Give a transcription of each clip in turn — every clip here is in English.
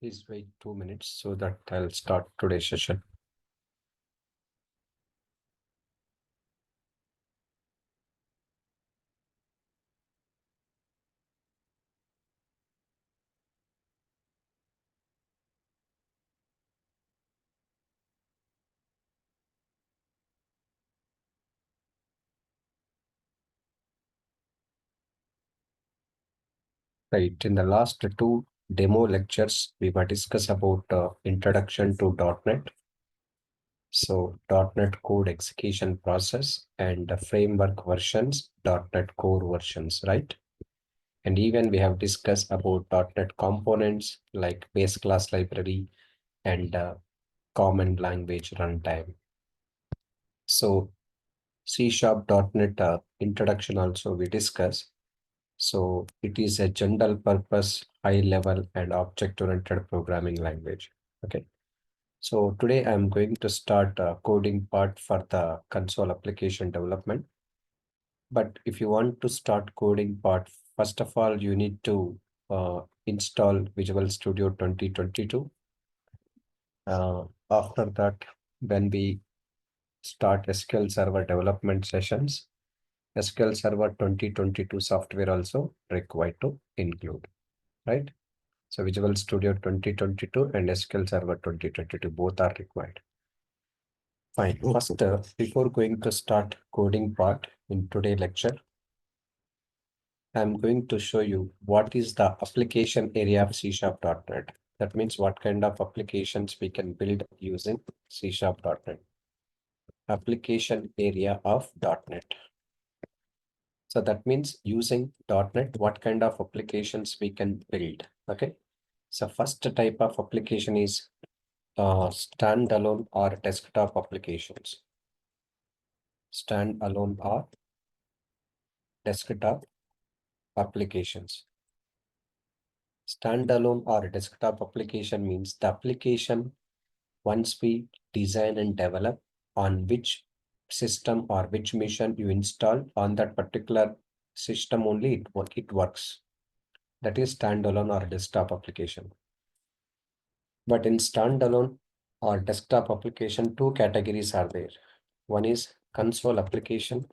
Please wait 2 minutes so that I'll start today's session. Right. In the last two demo lectures, we might discuss about introduction to .NET. So .NET code execution process and the framework versions, .NET core versions, right? And even we have discussed about .NET components like base class library and common language runtime. So C#.NET introduction also we discuss. So it is a general purpose, high level and object-oriented programming language. Okay. So today I'm going to start coding part for the console application development. But if you want to start coding part, first of all, you need to install Visual Studio 2022. After that, when we start SQL Server development sessions, SQL Server 2022 software also required to include, right? So Visual Studio 2022 and SQL Server 2022 both are required. Fine. First, before going to start coding part in today's lecture, I'm going to show you what is the application area of C#.NET. That means what kind of applications we can build using C#.NET. Application area of .NET. So that means using .NET, what kind of applications we can build. Okay. So first type of application is standalone or desktop applications. Standalone or desktop applications. Standalone or desktop application means the application once we design and develop on which system or which machine you install on that particular system only it works. That is standalone or desktop application. But in standalone or desktop application, two categories are there. One is console application.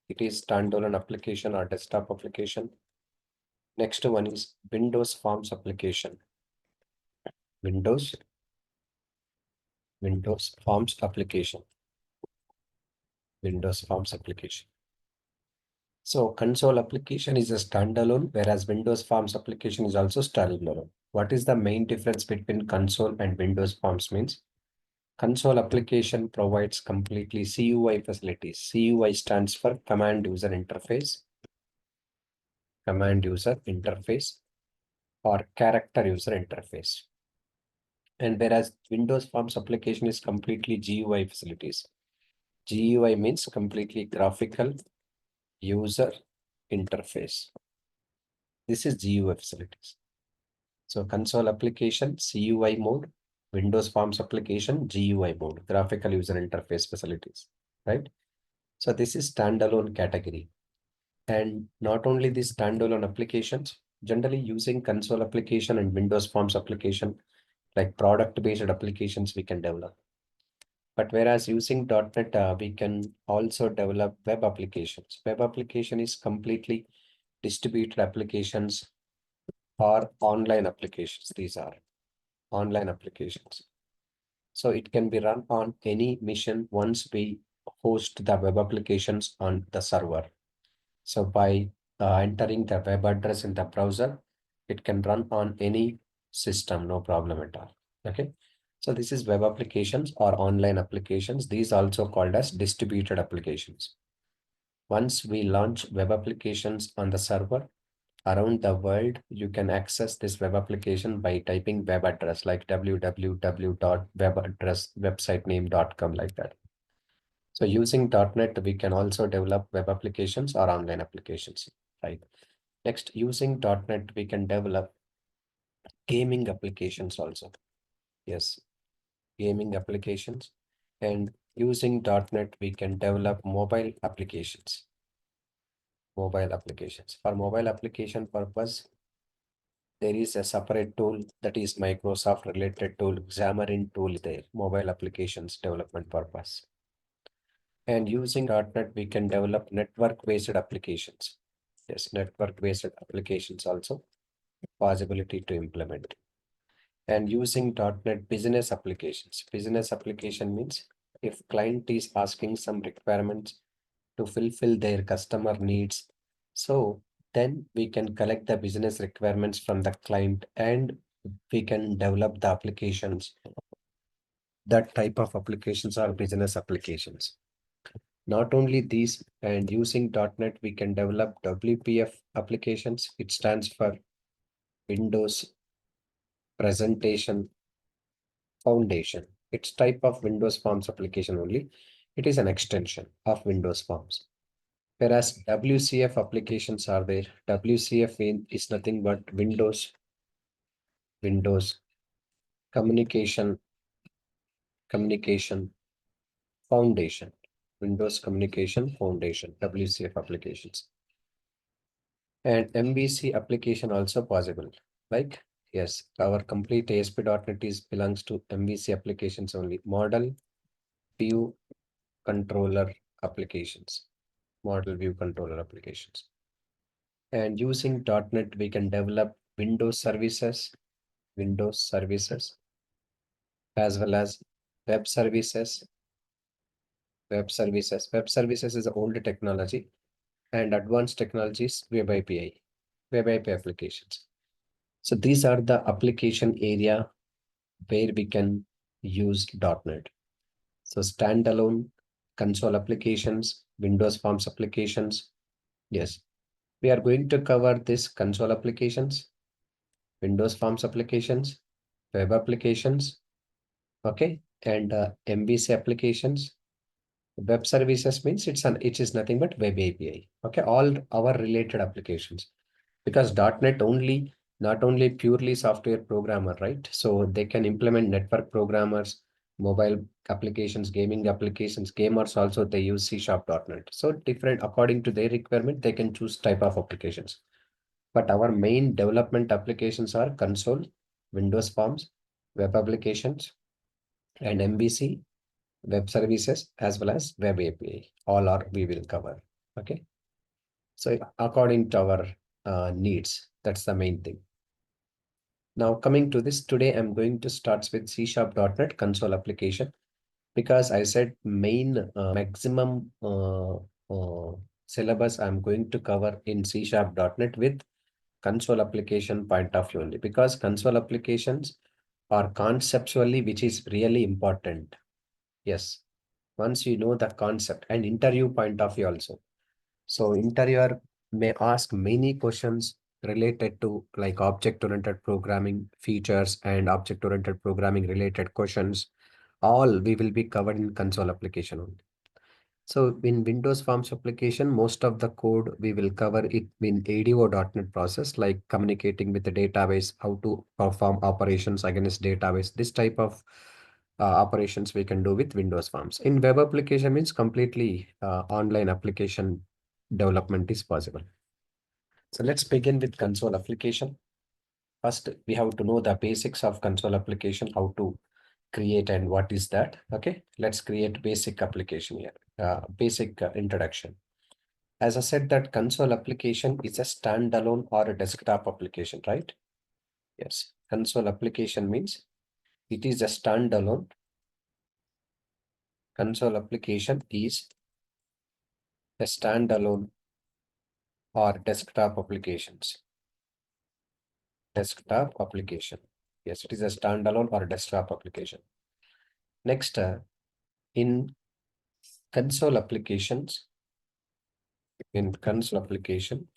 It is standalone application or desktop application. Next one is Windows Forms application. Windows Forms application. Windows Forms application. So console application is a standalone, whereas Windows Forms application is also standalone. What is the main difference between console and Windows Forms means? Console application provides completely CUI facilities. CUI stands for Command User Interface. Command User Interface or Character User Interface. And whereas Windows Forms application is completely GUI facilities. GUI means completely graphical user interface. This is GUI facilities. So console application, CUI mode, Windows Forms application, GUI mode, graphical user interface facilities, right? So this is standalone category. And not only these standalone applications, generally using console application and Windows Forms application, like product-based applications we can develop. But whereas using .NET, we can also develop web applications. Web application is completely distributed applications or online applications. These are online applications. So it can be run on any machine once we host the web applications on the server. So by entering the web address in the browser, it can run on any system, no problem at all. Okay. So this is web applications or online applications. These are also called as distributed applications. Once we launch web applications on the server around the world, you can access this web application by typing web address like www.webaddress.websitename.com like that. So using .NET, we can also develop web applications or online applications, right? Next, using .NET, we can develop gaming applications also. Yes, gaming applications. And using .NET, we can develop mobile applications. Mobile applications. For mobile application purpose, there is a separate tool that is Microsoft related tool, Xamarin tool there, mobile applications development purpose. And using .NET, we can develop network-based applications. Yes, network-based applications also possibility to implement. And using .NET business applications. Business application means if client is asking some requirements to fulfill their customer needs, so then we can collect the business requirements from the client and we can develop the applications. That type of applications are business applications. Not only these, and using .NET, we can develop WPF applications. It stands for Windows Presentation Foundation. It's type of Windows Forms application only. It is an extension of Windows Forms. Whereas WCF applications are there. WCF is nothing but Windows Communication Foundation. Windows Communication Foundation, WCF applications. And MVC application also possible. Like, yes, our complete ASP.NET belongs to MVC applications only. Model View Controller applications. Model View Controller applications. And using .NET, we can develop Windows services, as well as web services. Web services is the old technology, and advanced technologies, web API applications. So these are the application area where we can use .NET. So standalone console applications, Windows Forms applications. Yes, we are going to cover this console applications, Windows Forms applications, web applications, okay, and MVC applications. Web services means it is nothing but web API. Okay, all our related applications. Because .NET only, not only purely software programmer, right? So they can implement network programmers, mobile applications, gaming applications, gamers also, they use C#.NET. So different, according to their requirement, they can choose type of applications. But our main development applications are console, Windows Forms, web applications, and MVC, web services, as well as web API. All are we will cover. Okay. So according to our needs, that's the main thing. Now coming to this, today I'm going to start with C#.NET console application, because I said main maximum syllabus I'm going to cover in C#.NET with console application point of view only, because console applications are conceptually, which is really important. Yes, once you know the concept, and interview point of view also. So interviewer may ask many questions related to like object-oriented programming features and object-oriented programming related questions. All we will be covered in console application only. So in Windows Forms application, most of the code we will cover it in ADO.NET process, like communicating with the database, how to perform operations against database. This type of operations we can do with Windows Forms. In web application means completely online application development is possible. So let's begin with console application. First, we have to know the basics of console application, how to create and what is that. Okay, let's create basic application here, basic introduction. As I said, that console application is a standalone or a desktop application, right? Yes, console application means it is a standalone. Console application is a standalone or desktop applications. Desktop application. Yes, it is a standalone or desktop application. Next, in console applications, console application,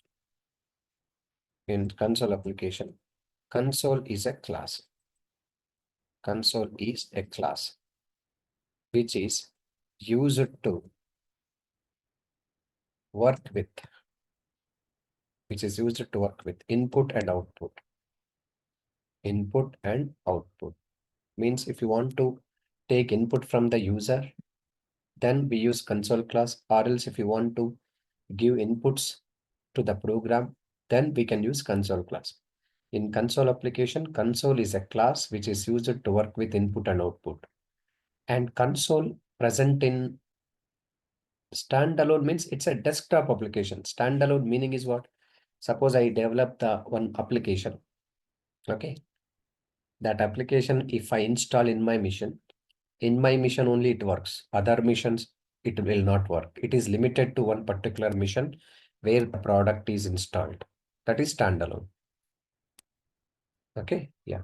console is a class. Console is a class which is used to work with, input and output. Input and output means if you want to take input from the user, then we use console class, or else if you want to give inputs to the program, then we can use console class. In console application, console is a class which is used to work with input and output. And console present in standalone means it's a desktop application. Standalone meaning is what? Suppose I develop the one application. Okay. That application, if I install in my mission only it works. Other missions, it will not work. It is limited to one particular mission where the product is installed. That is standalone. Okay. Yeah.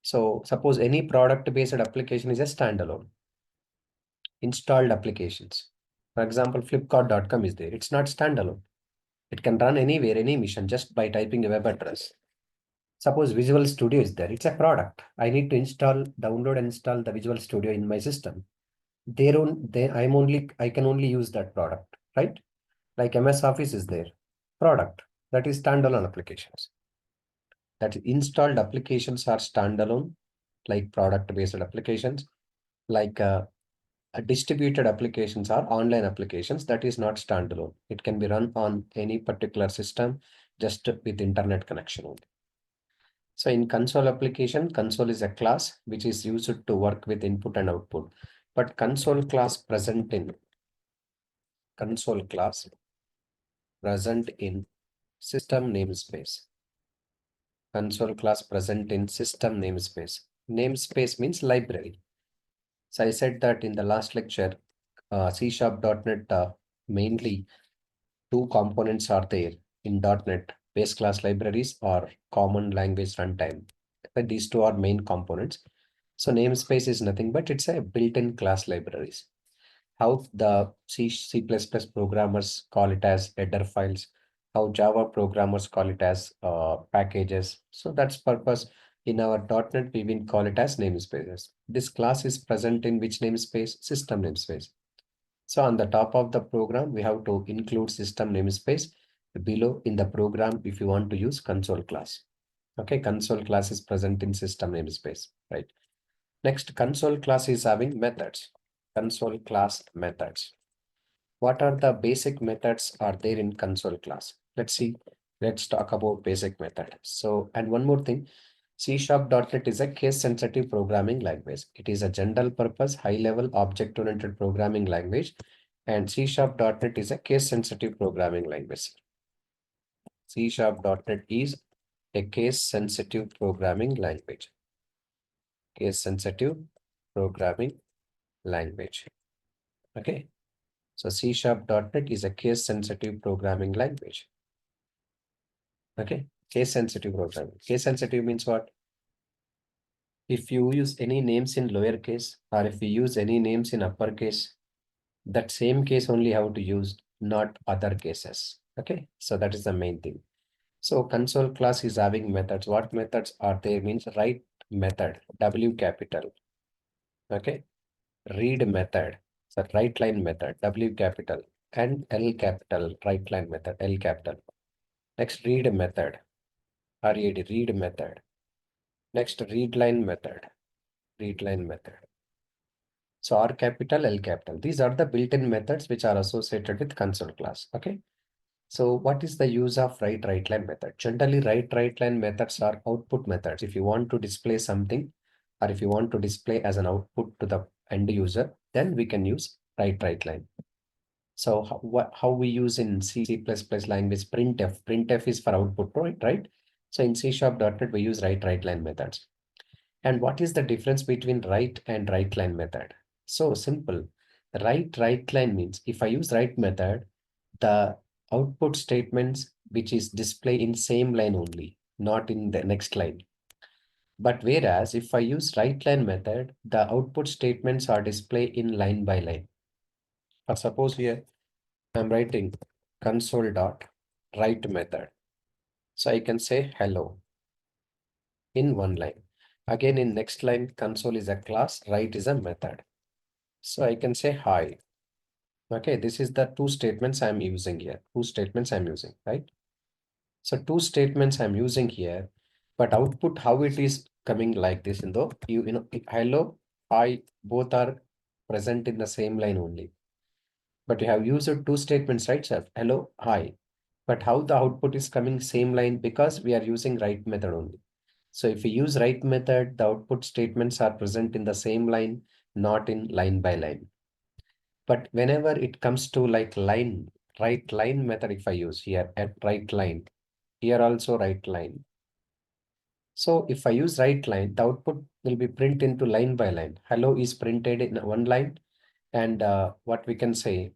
So suppose any product based application is a standalone. Installed applications. For example, flipkart.com is there. It's not standalone. It can run anywhere, any mission just by typing a web address. Suppose Visual Studio is there. It's a product. I need to download and install the Visual Studio in my system. I can only use that product, right? Like MS Office is there. Product. That is standalone applications. That installed applications are standalone, like product-based applications, like distributed applications are online applications that is not standalone. It can be run on any particular system just with internet connection only. So in console application, console is a class which is used to work with input and output. But console class present in system namespace. Console class present in system namespace. Namespace means library. So I said that in the last lecture, C#.NET mainly two components are there in .NET, base class libraries or common language runtime. But these two are main components. So namespace is nothing but it's a built-in class libraries. How the C++ programmers call it as header files, how Java programmers call it as packages. So that's purpose in our .NET we will call it as namespaces. This class is present in which namespace? System namespace. So on the top of the program, we have to include system namespace. Below in the program, if you want to use console class. Okay, console class is present in system namespace, right? Next, console class is having methods. Console class methods. What are the basic methods are there in console class? Let's see. Let's talk about basic method. So, and one more thing, C#.NET is a case-sensitive programming language. It is a general purpose, high-level object-oriented programming language, and C#.NET is a case-sensitive programming language. C#.NET is a case-sensitive programming language. Case-sensitive programming language. Okay. So C#.NET is a case-sensitive programming language. Okay. Case-sensitive programming. Case-sensitive means what? If you use any names in lowercase or if you use any names in uppercase, that same case only have to use, not other cases. Okay. So that is the main thing. So console class is having methods. What methods are there means write method, W capital. Okay. Read method, so write line method, W capital, and L capital, write line method, L capital. Next, read method, RED, read method. Next, read line method, read line method. So R capital, L capital. These are the built-in methods which are associated with console class. Okay. So what is the use of write line method? Generally, write line methods are output methods. If you want to display something, or if you want to display as an output to the end user, then we can use write line. So how we use in C++ language printf. Printf is for output, right? So in C#.NET we use write line methods. And what is the difference between write and write line method? So simple. Write line means if I use write method, the output statements which is displayed in same line only, not in the next line. But whereas if I use write line method, the output statements are displayed in line by line. Suppose here I'm writing console.write method. So I can say hello in one line. Again, in next line, console is a class, write is a method. So I can say hi. Okay, this is the two statements I'm using here. Two statements I'm using, right? So two statements I'm using here, but output how it is coming like this, you know, hello, hi, both are present in the same line only. But you have used two statements, right, sir? Hello, hi. But how the output is coming same line, because we are using write method only. So if we use write method, the output statements are present in the same line, not in line by line. But whenever it comes to like line, write line method, if I use here at write line, here also write line. So if I use write line, the output will be print into line by line. Hello is printed in one line, and what we can say,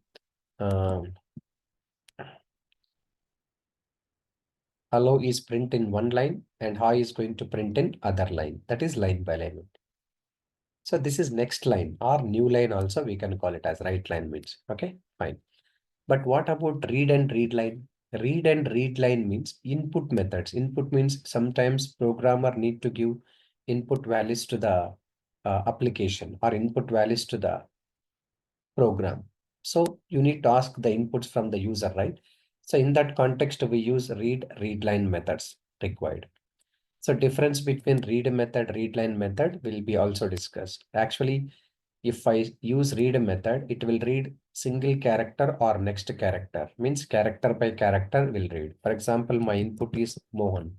hello is print in one line and hi is going to print in other line. That is line by line. So this is next line or new line also, we can call it as write line means. Okay, fine. But what about read and read line? Read and read line means input methods. Input means sometimes programmer need to give input values to the application or input values to the program. So you need to ask the inputs from the user, right? So in that context, we use read line methods required. So difference between read method, read line method will be also discussed. Actually, if I use read method, it will read single character or next character, means character by character will read. For example, my input is Mohan.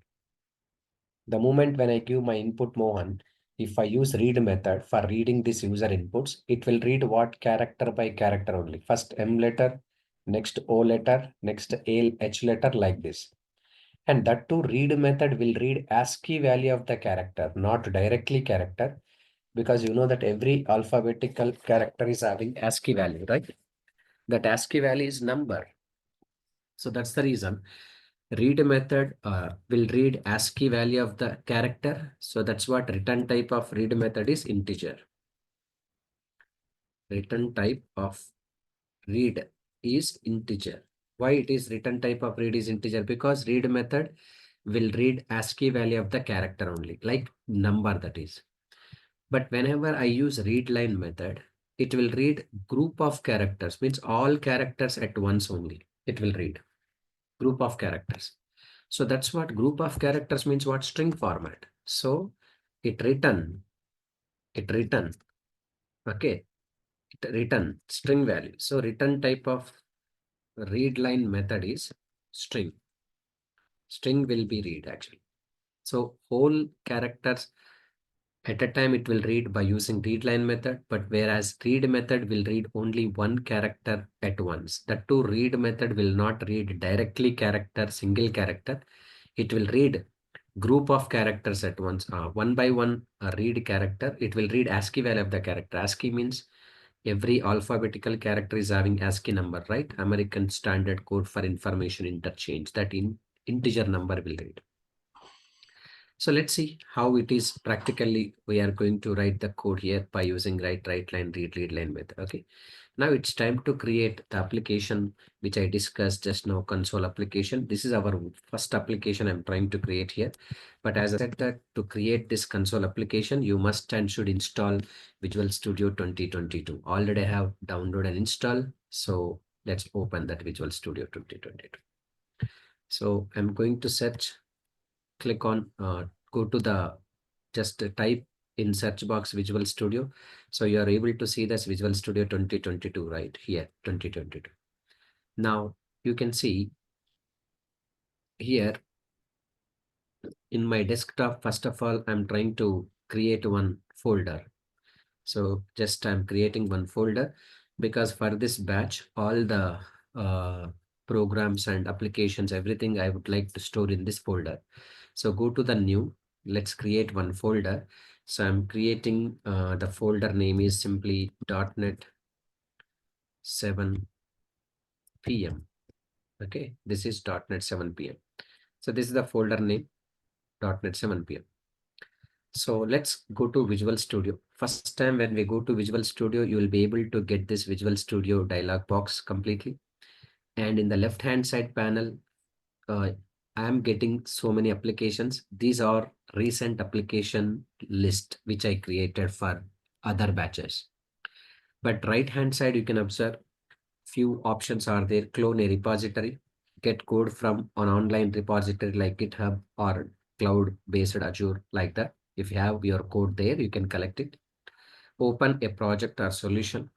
The moment when I give my input Mohan, if I use read method for reading this user inputs, it will read what character by character only. First M letter, next O letter, next H letter, like this. And that too, read method will read ASCII value of the character, not directly character, because you know that every alphabetical character is having ASCII value, right? That ASCII value is number. So that's the reason read method will read ASCII value of the character. So that's what return type of read method is integer. Return type of read is integer. Why it is return type of read is integer? Because read method will read ASCII value of the character only, like number, that is. But whenever I use read line method, it will read group of characters, means all characters at once only. It will read group of characters. So that's what group of characters means, what string format. So it return, okay, it return string value. So return type of read line method is string. String will be read actually. So whole characters at a time it will read by using read line method, but whereas read method will read only one character at once. That too, read method will not read directly character, single character. It will read group of characters at once, one by one read character. It will read ASCII value of the character. ASCII means every alphabetical character is having ASCII number, right? American Standard Code for Information Interchange. That integer number will read. So let's see how it is practically. We are going to write the code here by using write line, read line method. Okay. Now it's time to create the application which I discussed just now, console application. This is our first application I'm trying to create here. But as I said that to create this console application, you must and should install Visual Studio 2022. Already have download and install. So let's open that Visual Studio 2022. So I'm going to search, click on, go to the, just type in search box Visual Studio. So you are able to see this Visual Studio 2022 right here, 2022. Now you can see here in my desktop, first of all, I'm trying to create one folder. So just I'm creating one folder because for this batch, all the programs and applications, everything I would like to store in this folder. So go to the new, let's create one folder. So I'm creating the folder name is simply .NET 7 PM. Okay, this is .NET 7 PM. So this is the folder name .NET 7 PM. So let's go to Visual Studio. First time when we go to Visual Studio, you will be able to get this Visual Studio dialog box completely. And in the left hand side panel, I am getting so many applications. These are recent application list which I created for other batches. But right hand side, you can observe few options are there. Clone a repository, get code from an online repository like GitHub or cloud based Azure, like that. If you have your code there, you can collect it. Open a project or solution.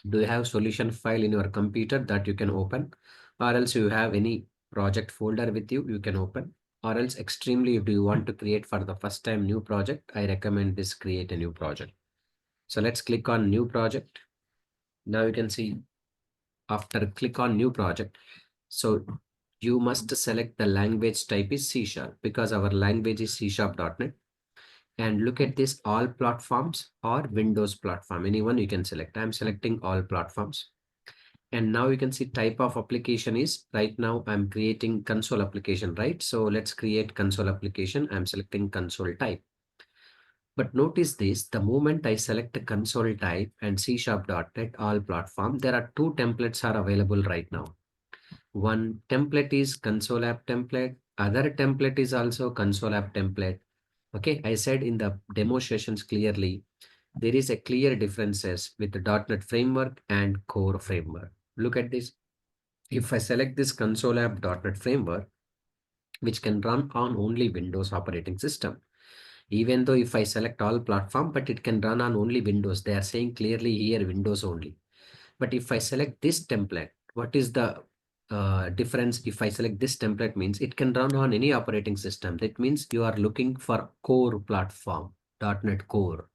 Do you have solution file in your computer that you can open, or else you have any project folder with you, you can open, or else extremely, if you want to create for the first time new project, I recommend this create a new project. So let's click on new project. Now you can see after click on new project. So you must select the language type is C# because our language is C#.NET. And look at this all platforms or Windows platform. Anyone you can select. I'm selecting all platforms. And now you can see type of application is right now I'm creating console application, right? So let's create console application. I'm selecting console type. But notice this, the moment I select the console type and C#.NET all platform, there are two templates are available right now. One template is console app template. Other template is also console app template. Okay, I said in the demo sessions clearly, there is a clear differences with the .NET framework and core framework. Look at this. If I select this console app .NET framework, which can run on only Windows operating system, even though if I select all platform, but it can run on only Windows. They are saying clearly here Windows only. But if I select this template, what is the difference? If I select this template means it can run on any operating system. That means you are looking for core platform, .NET Core.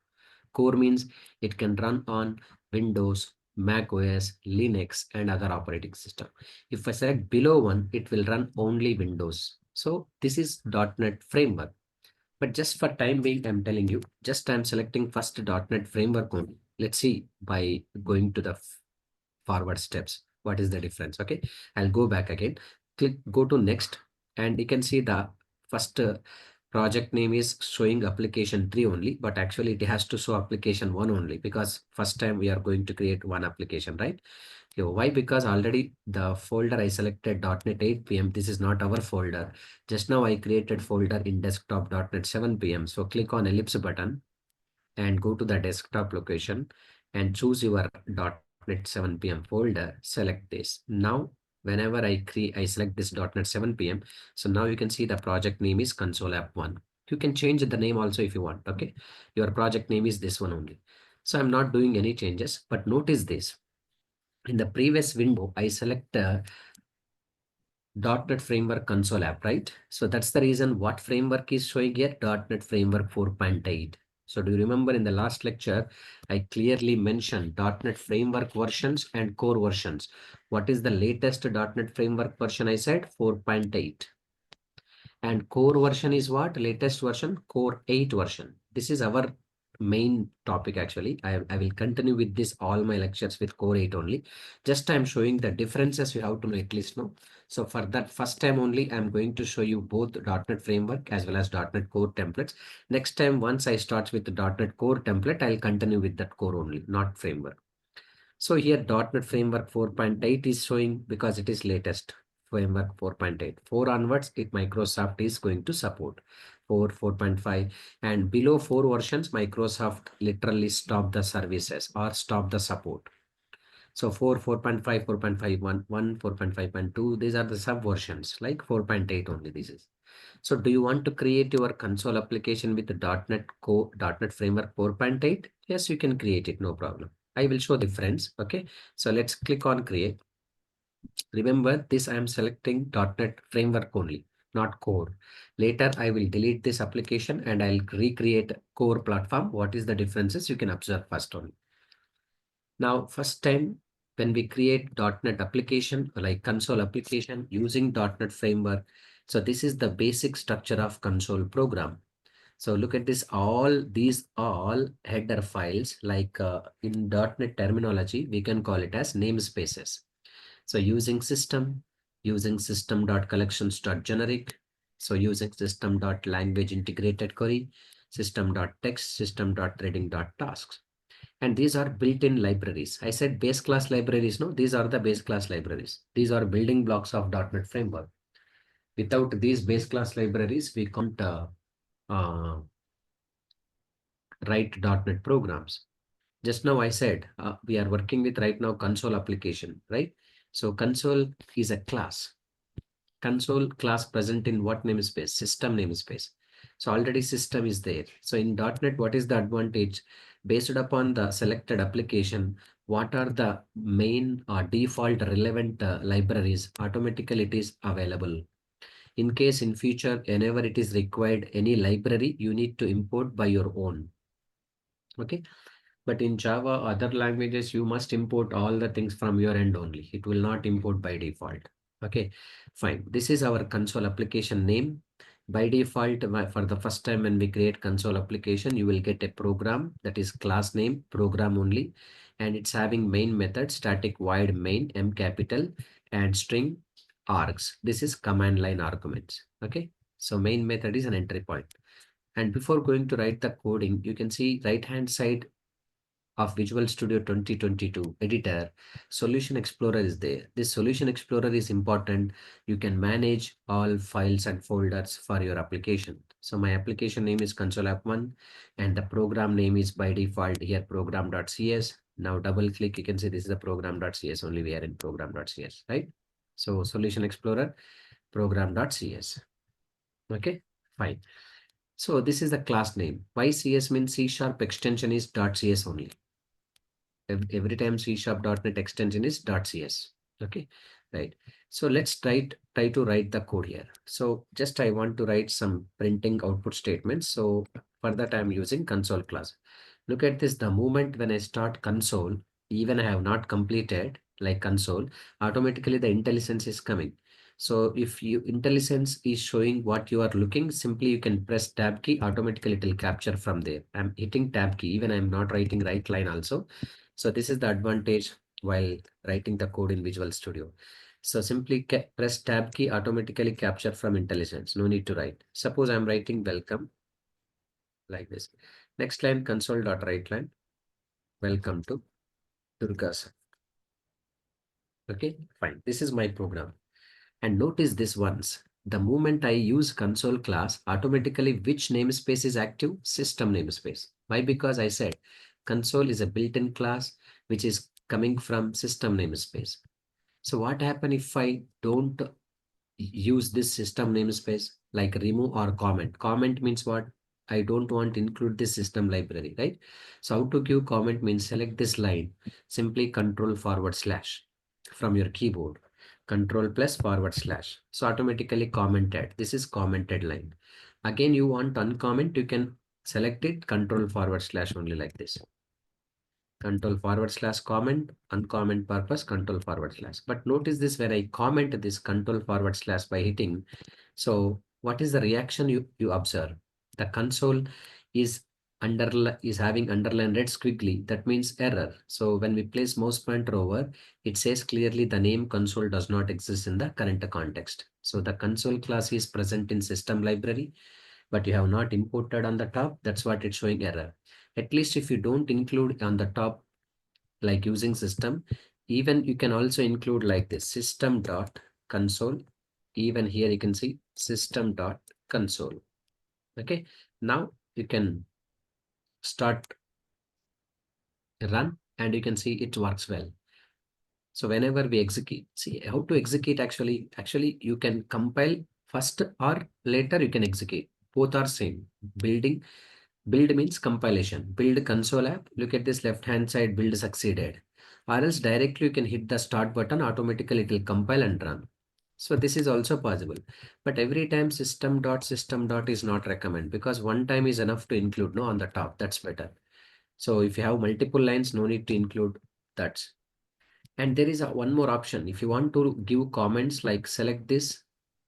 Core means it can run on Windows, Mac OS, Linux, and other operating system. If I select below one, it will run only Windows. So this is .NET framework. But just for time being, I'm telling you, just I'm selecting first .NET framework only. Let's see by going to the forward steps. What is the difference? Okay, I'll go back again. Go to next, and you can see the first project name is showing application 3 only, but actually it has to show application 1 only because first time we are going to create one application, right? So why? Because already the folder I selected .NET 8 p.m. This is not our folder. Just now I created folder in desktop .NET 7 p.m. So click on ellipse button and go to the desktop location and choose your .NET 7 p.m. folder. Select this. Now, whenever I select this .NET 7 p.m. So now you can see the project name is console app 1. You can change the name also if you want. Okay. Your project name is this one only. So I'm not doing any changes, but notice this. In the previous window, I select .NET Framework console app, right? So that's the reason what framework is showing here, .NET Framework 4.8. So do you remember in the last lecture, I clearly mentioned .NET Framework versions and core versions. What is the latest .NET Framework version? I said 4.8. And core version is what? Latest version, core 8 version. This is our main topic actually. I will continue with this all my lectures with core 8 only. Just I'm showing the differences you have to know at least know. So for that first time only, I'm going to show you both .NET Framework as well as .NET Core templates. Next time, once I start with the .NET Core template, I'll continue with that core only, not framework. So here .NET Framework 4.8 is showing because it is latest. Framework 4.8. 4 onwards, Microsoft is going to support 4.5, and below 4 versions, Microsoft literally stop the services or stop the support. So 4.5, 4.5, 4.5.2, these are the sub versions like 4.8 only this is. So do you want to create your console application with the .NET Framework 4.8? Yes, you can create it, no problem. I will show the difference. Okay, so let's click on create. Remember this, I am selecting .NET Framework only, not core. Later, I will delete this application and I'll recreate core platform. What is the differences? You can observe first only. Now, first time when we create .NET application, like console application using .NET Framework. So this is the basic structure of console program. So look at this, these all header files, like in .NET terminology, we can call it as namespaces. So using system.collections.generic. So using system.language integrated query, system.text, system.threading.tasks. And these are built-in libraries. I said base class libraries. No, these are the base class libraries. These are building blocks of .NET Framework. Without these base class libraries, we can't write .NET programs. Just now I said we are working with right now console application, right? So console is a class. Console class present in what namespace? System namespace. So already system is there. So in .NET, what is the advantage? Based upon the selected application, what are the main default relevant libraries, automatically it is available. In case in future, whenever it is required any library, you need to import by your own. Okay. But in Java, other languages, you must import all the things from your end only. It will not import by default. Okay, fine. This is our console application name. By default, for the first time when we create console application, you will get a program that is class name, program only. And it's having main method, static void main, M capital, and string args. This is command line arguments. Okay, so main method is an entry point. And before going to write the coding, you can see right hand side of Visual Studio 2022 editor, Solution Explorer is there. This Solution Explorer is important. You can manage all files and folders for your application. So my application name is console app1 and the program name is by default here program.cs. Now double click, you can see this is the program.cs, only we are in program.cs, right? So Solution Explorer, program.cs. Okay, fine. So this is the class name. Why CS means C# extension is .cs only. Every time C#.NET extension is .cs. Okay, right. So let's try to write the code here. So just I want to write some printing output statements. So for that I'm using console class. Look at this. The moment when I start console, even I have not completed like console, automatically the IntelliSense is coming. So if you IntelliSense is showing what you are looking, simply you can press tab key, automatically it will capture from there. I'm hitting tab key, even I'm not writing right line also. So this is the advantage while writing the code in Visual Studio. So simply press tab key, automatically capture from IntelliSense. No need to write. Suppose I'm writing welcome like this. Next line, console.write line. Welcome to Durgasoft. Okay, fine. This is my program. And notice this once. The moment I use console class, automatically which namespace is active? System namespace. Why? Because I said console is a built-in class which is coming from system namespace. So what happen if I don't use this system namespace like remove or comment? Comment means what? I don't want to include this system library, right? So how to give comment means select this line, simply control// from your keyboard, control+//. So automatically commented. This is commented line. Again, you want uncomment, you can select it control// only like this. Control// uncomment purpose control//. But notice this when I comment this control// by hitting. So what is the reaction you observe? The console is having underlined red squiggly. That means error. So when we place mouse pointer over, it says clearly the name console does not exist in the current context. So the console class is present in system library, but you have not imported on the top. That's what it's showing error. At least if you don't include on the top, like using system, even you can also include like this system.console. Even here you can see system.console. Okay, now you can start run and you can see it works well. So whenever we execute, see how to execute actually you can compile first or later you can execute. Both are same. Build means compilation. Build console app. Look at this left hand side, build succeeded. Or else directly you can hit the start button, automatically it will compile and run. So this is also possible. But every time system dot is not recommend, because one time is enough to include no on the top. That's better. So if you have multiple lines, no need to include that. And there is one more option. If you want to give comments, like select this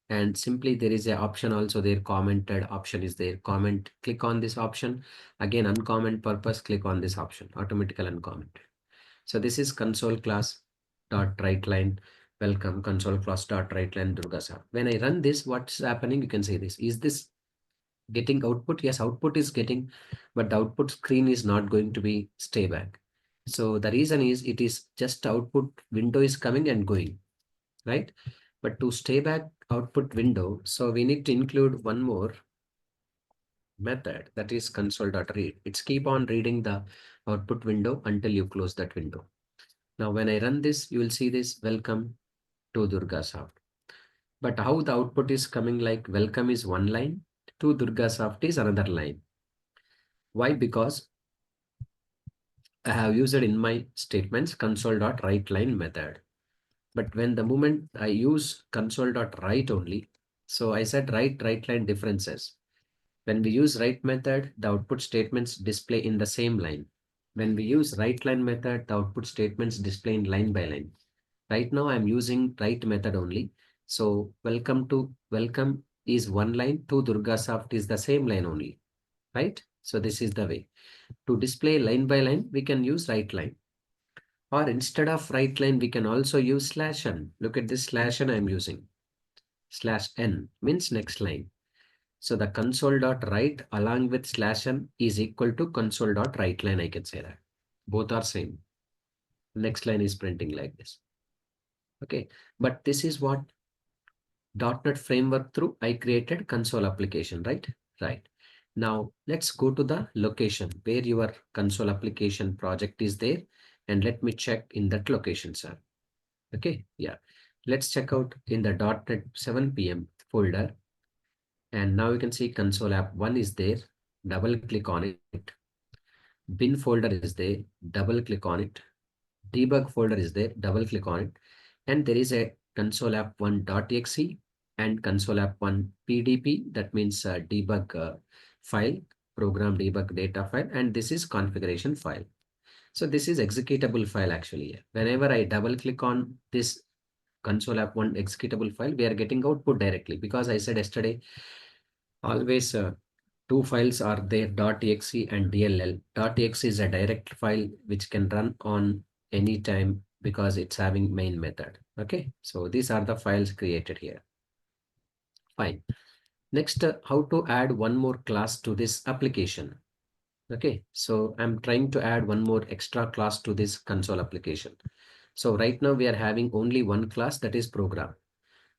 and simply there is a option also there, commented option is there. Comment, click on this option. Again, uncomment purpose, click on this option, automatically uncomment. So this is console class dot write line. Welcome console class dot write line Durgasoft. When I run this, what's happening? You can see this. Is this getting output? Yes, output is getting, but the output screen is not going to be stay back. So the reason is it is just output window is coming and going, right? But to stay back output window, so we need to include one more method, that is console.read. It's keep on reading the output window until you close that window. Now when I run this, you will see this welcome to Durgasoft. But how the output is coming, like welcome is one line, to Durgasoft is another line. Why? Because I have used in my statements console.writeLine method. But when the moment I use console.write only, so I said write line differences. When we use write method, the output statements display in the same line. When we use write line method, the output statements display in line by line. Right now I'm using write method only. So welcome is one line, to DURGASOFT is the same line only, right? So this is the way. To display line by line, we can use write line. Or instead of write line, we can also use slash n. Look at this slash n I'm using. Slash n means next line. So the console.write along with slash n is equal to console.write line. I can say that. Both are same. Next line is printing like this. Okay. But this is what .NET framework through I created console application, right? Right. Now let's go to the location where your console application project is there. And let me check in that location, sir. Okay. Yeah. Let's check out in the .NET 7 PM folder. And now you can see console app 1 is there. Double click on it. Bin folder is there. Double click on it. Debug folder is there. Double click on it. And there is a console app 1.exe and console app 1 PDP. That means debug file, program debug data file. And this is configuration file. So this is executable file actually. Whenever I double click on this console app 1 executable file, we are getting output directly, because I said yesterday, always two files are there, .exe and DLL. .exe is a direct file which can run on any time because it's having main method. Okay, so these are the files created here. Fine. Next, how to add one more class to this application. Okay, so I'm trying to add one more extra class to this console application. So right now we are having only one class, that is program.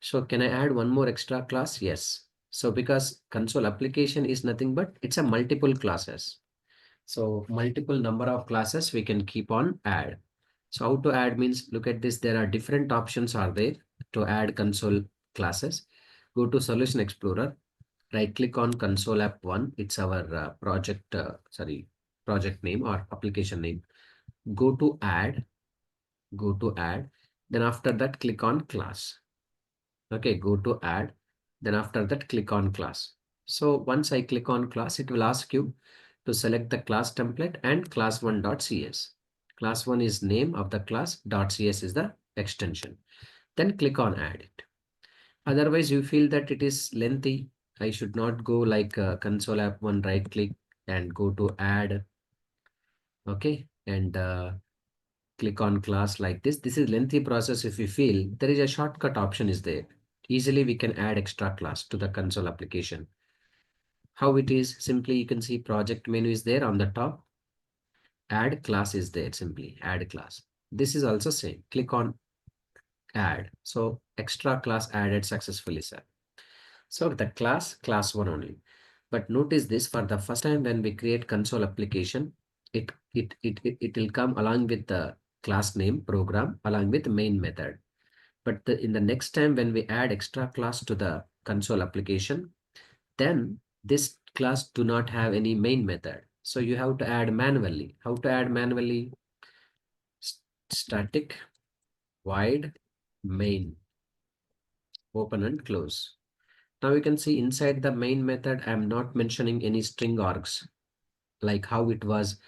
So can I add one more extra class? Yes. So because console application is nothing but it's a multiple classes. So multiple number of classes we can keep on add. So how to add means, look at this. There are different options are there to add console classes. Go to Solution Explorer, right click on console app 1. It's our project name or application name. Go to add, then after that click on class. Okay, go to add, then after that click on class. So once I click on class, it will ask you to select the class template and class1.cs. Class1 is name of the class, .cs is the extension. Then click on add it. Otherwise you feel that it is lengthy, I should not go like console app 1, right click and go to add. Okay, and click on class like this. This is lengthy process. If you feel, there is a shortcut option is there. Easily we can add extra class to the console application. How it is? Simply you can see project menu is there on the top. Add class is there, simply add class. This is also same. Click on add. So extra class added successfully, sir. So the class 1 only. But notice this, for the first time when we create console application, it will come along with the class name program along with main method. But in the next time when we add extra class to the console application, then this class do not have any main method. So you have to add manually. How to add manually? Static void main, open and close. Now you can see inside the main method, I'm not mentioning any string args like how it was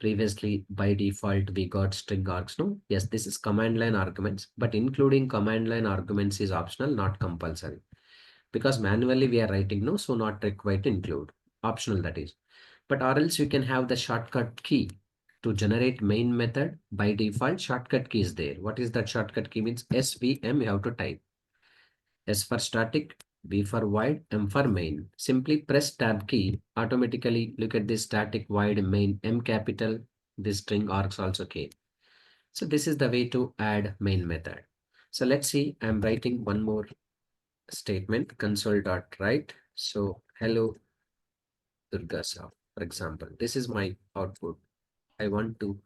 previously. By default, we got string args. No, yes, this is command line arguments, but including command line arguments is optional, not compulsory. Because manually we are writing, no, so not required to include, optional that is. But or else you can have the shortcut key to generate main method. By default, shortcut key is there. What is that shortcut key? Means SVM you have to type. S for static, B for void, M for main. Simply press tab key, automatically look at this static void main, M capital, this string args also came. So this is the way to add main method. So let's see, I'm writing one more statement, console.write. So hello DURGASOFT, for example, this is my output. I want to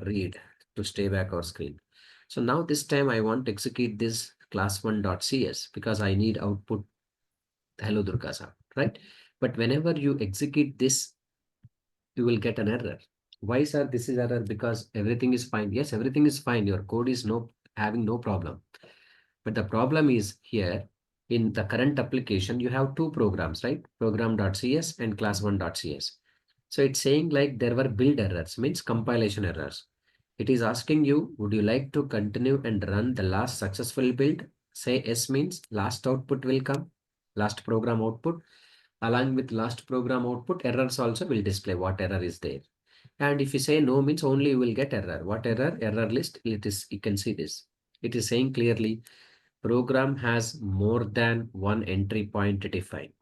read to stay back our screen. So now this time I want to execute this class1.cs because I need output hello DURGASOFT, right? But whenever you execute this, you will get an error. Why, sir, this is error? Because everything is fine. Yes, everything is fine. Your code is having no problem. But the problem is here in the current application, you have two programs, right? Program.cs and class1.cs. So it's saying like there were build errors, means compilation errors. It is asking you, would you like to continue and run the last successful build? Say yes means last output will come, last program output. Along with last program output, errors also will display what error is there. And if you say no means only you will get error. What error? Error list. It is, you can see this. It is saying clearly program has more than one entry point defined.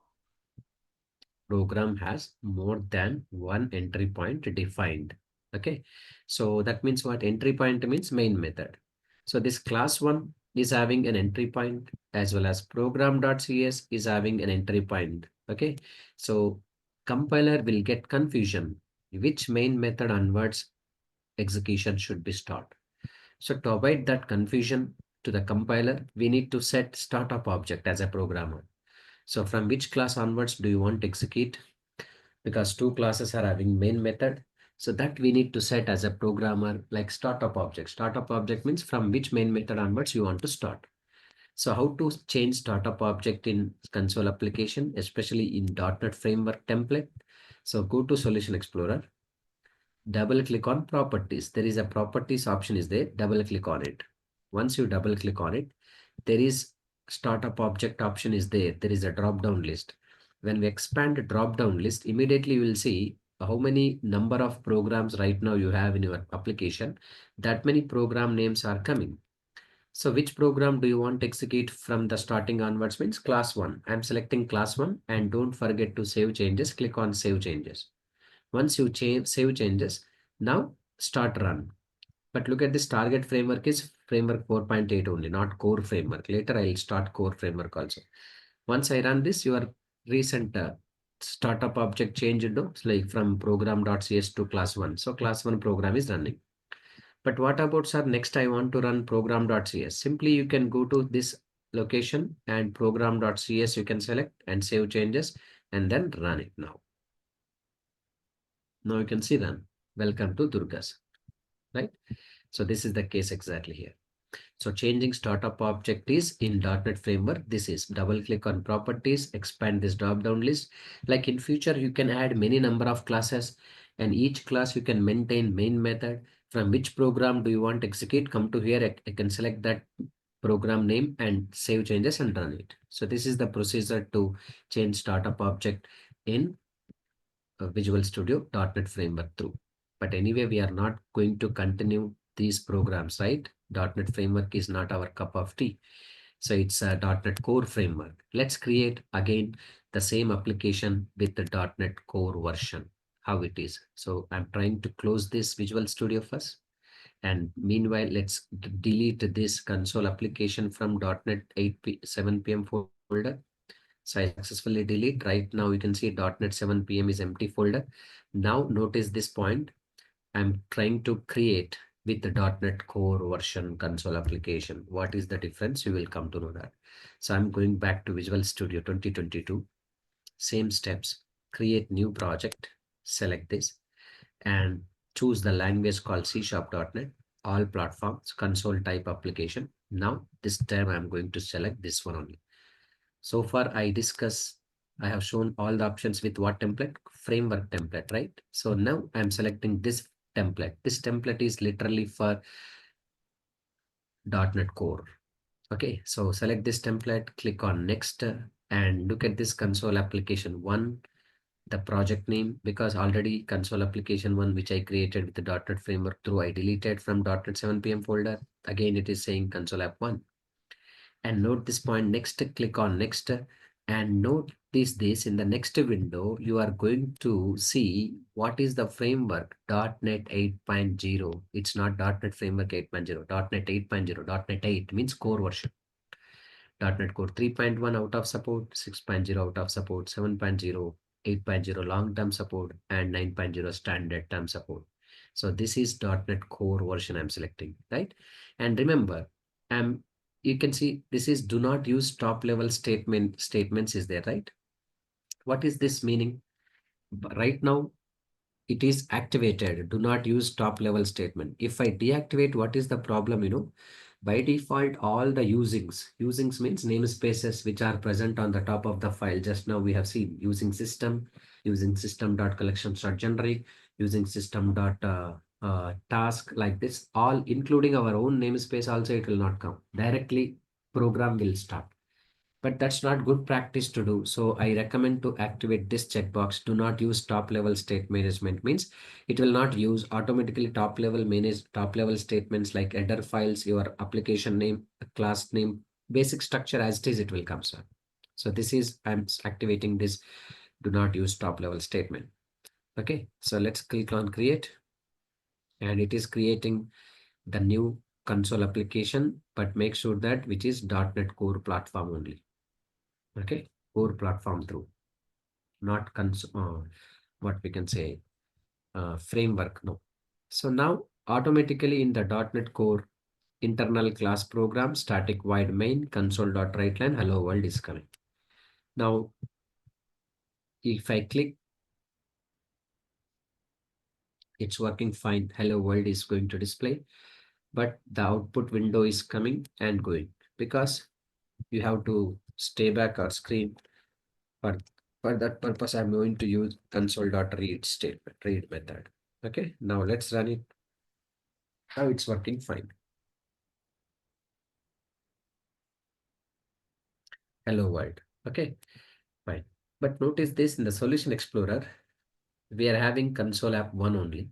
Program has more than one entry point defined. Okay. So that means what? Entry point means main method. So this class one is having an entry point as well as program.cs is having an entry point. Okay. So compiler will get confusion. Which main method onwards execution should be start. So to avoid that confusion to the compiler, we need to set startup object as a programmer. So from which class onwards do you want to execute? Because two classes are having main method. So that we need to set as a programmer like startup object. Startup object means from which main method onwards you want to start. So how to change startup object in console application, especially in .NET Framework template. So go to Solution Explorer, double click on properties. There is a properties option is there. Double click on it. Once you double click on it, there is startup object option is there. There is a drop down list. When we expand the drop down list, immediately you will see how many number of programs right now you have in your application. That many program names are coming. So which program do you want to execute from the starting onwards means class one. I'm selecting class one and don't forget to save changes. Click on save changes. Once you save changes, now start run. But look at this target framework is framework 4.8 only, not core framework. Later I'll start core framework also. Once I run this, your recent startup object changed like from program.cs to class one. So class one program is running. But what about, sir, next I want to run program.cs. Simply you can go to this location and program.cs you can select and save changes and then run it now. Now you can see run. Welcome to Durga's, right? So this is the case exactly here. So changing startup object is in .NET Framework. This is double click on properties, expand this drop down list. Like in future, you can add many number of classes and each class you can maintain main method. From which program do you want to execute? Come to here, I can select that program name and save changes and run it. So this is the procedure to change startup object in Visual Studio .NET Framework through. But anyway, we are not going to continue these programs, right? .NET Framework is not our cup of tea. So it's a .NET Core framework. Let's create again the same application with the .NET Core version, how it is. So I'm trying to close this Visual Studio first. And meanwhile, let's delete this console application from .NET 7 p.m. folder. So I successfully delete. Right now you can see .NET 7 p.m. is empty folder. Now notice this point. I'm trying to create with the .NET Core version console application. What is the difference? You will come to know that. So I'm going back to Visual Studio 2022. Same steps. Create new project. Select this and choose the language called C#.NET. All platforms console type application. Now this time I'm going to select this one only. So far I have shown all the options with what template? Framework template, right? So now I'm selecting this template. This template is literally for .NET Core. Okay, so select this template, click on next and look at this console application one, the project name, because already console application one, which I created with the .NET framework through, I deleted from .NET 7 p.m. folder. Again, it is saying console app one. And note this point, next, click on next and notice this in the next window, you are going to see what is the framework .NET 8.0. It's not .NET framework 8.0, .NET 8.0, .NET 8 means core version. .NET Core 3.1 out of support, 6.0 out of support, 7.0, 8.0 long-term support, and 9.0 standard term support. So this is .NET Core version I'm selecting, right? And remember, you can see this is do not use top level statements is there, right? What is this meaning? Right now, it is activated. Do not use top level statement. If I deactivate, what is the problem? By default, all the usings means namespaces which are present on the top of the file. Just now we have seen using system.collections.generic, using system.task, like this, all including our own namespace also, it will not come. Directly program will start. But that's not good practice to do. So I recommend to activate this checkbox. Do not use top level state management, means it will not use automatically top level statements like header files, your application name, class name, basic structure as it is, it will come, sir. So this is, I'm activating this do not use top level statement. Okay, so let's click on create, and it is creating the new console application, but make sure that which is .NET Core platform only. Okay, core platform through, not what we can say, framework. No. So now automatically in the .NET Core internal class program, static void main console.writeline hello world is coming. Now, if I click, it's working fine. Hello world is going to display, but the output window is coming and going because you have to stay back or screen. For that purpose, I'm going to use console.read statement, read method. Okay, now let's run it. Now it's working fine. Hello world. Okay, fine. But notice this, in the solution explorer, we are having console app 1 only,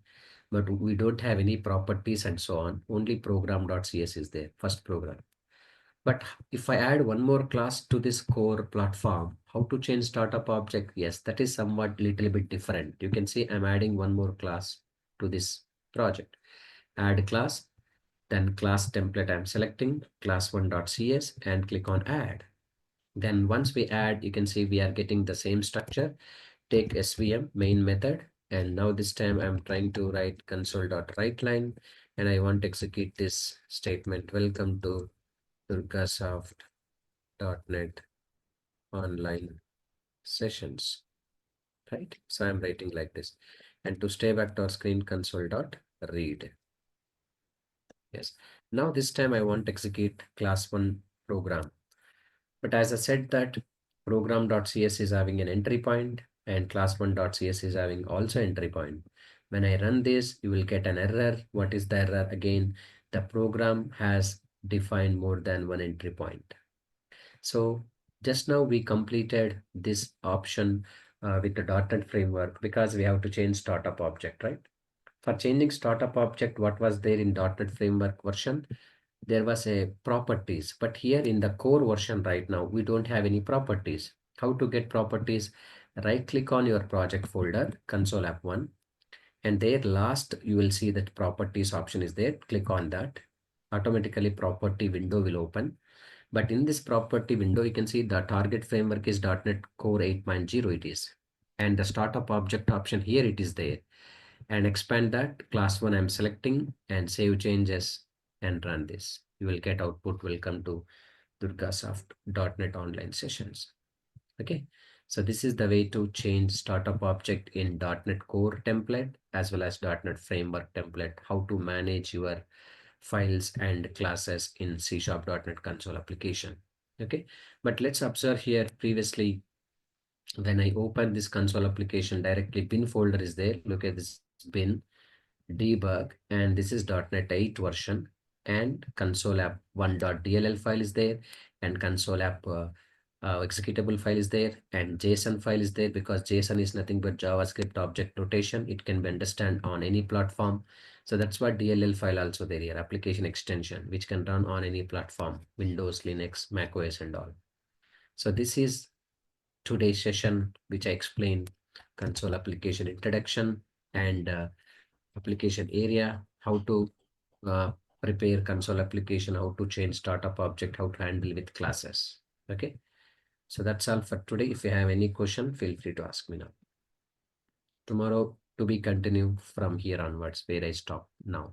but we don't have any properties and so on. Only program.cs is there, first program. But if I add one more class to this core platform, how to change startup object? Yes, that is somewhat little bit different. You can see I'm adding one more class to this project. Add class, then class template I'm selecting, class1.cs, and click on add. Then once we add, you can see we are getting the same structure. Take svm main method, and now this time I'm trying to write console.writeline, and I want to execute this statement. Welcome to DURGASOFT.NET online sessions, right? So I'm writing like this, and to stay back to our screen, console.read. Yes. Now this time I want to execute class 1 program. But as I said that program.cs is having an entry point and class1.cs is having also entry point. When I run this, you will get an error. What is the error? Again, the program has defined more than one entry point. So just now we completed this option with the .NET framework because we have to change startup object, right? For changing startup object, what was there in .NET framework version? There was a properties, but here in the core version right now, we don't have any properties. How to get properties? Right click on your project folder, console app 1, and there last you will see that properties option is there. Click on that. Automatically property window will open. But in this property window, you can see the target framework is .NET Core 8.0 it is. And the startup object option here it is there. And expand that, class 1 I'm selecting, and save changes and run this. You will get output, welcome to DurgaSoft.NET online sessions. Okay, so this is the way to change startup object in .NET Core template as well as .NET Framework template, how to manage your files and classes in C#.NET Console application. Okay, but let's observe here previously when I open this console application directly, bin folder is there. Look at this bin debug, and this is .NET 8 version, and console app 1.dll file is there, and console app executable file is there, and JSON file is there because JSON is nothing but JavaScript object notation. It can be understand on any platform. So that's what DLL file also there here, application extension, which can run on any platform, Windows, Linux, Mac OS and all. So this is today's session, which I explained console application introduction and application area, how to prepare console application, how to change startup object, how to handle with classes. Okay, so that's all for today. If you have any question, feel free to ask me now. Tomorrow to be continued from here onwards where I stop now.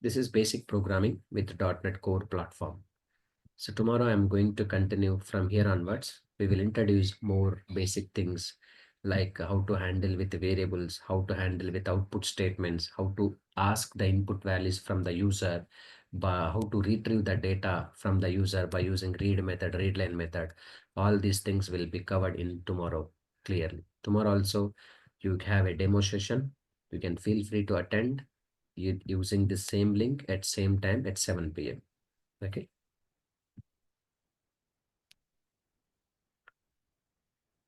This is basic programming with .NET Core platform. So tomorrow I'm going to continue from here onwards We will introduce more basic things like how to handle with variables, how to handle with output statements, how to ask the input values from the user, how to retrieve the data from the user by using read method, readline method. All these things will be covered in tomorrow clearly. Tomorrow also you have a demo session. You can feel free to attend using the same link at same time at 7 p.m. Okay.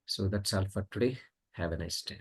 So that's all for today. Have a nice day.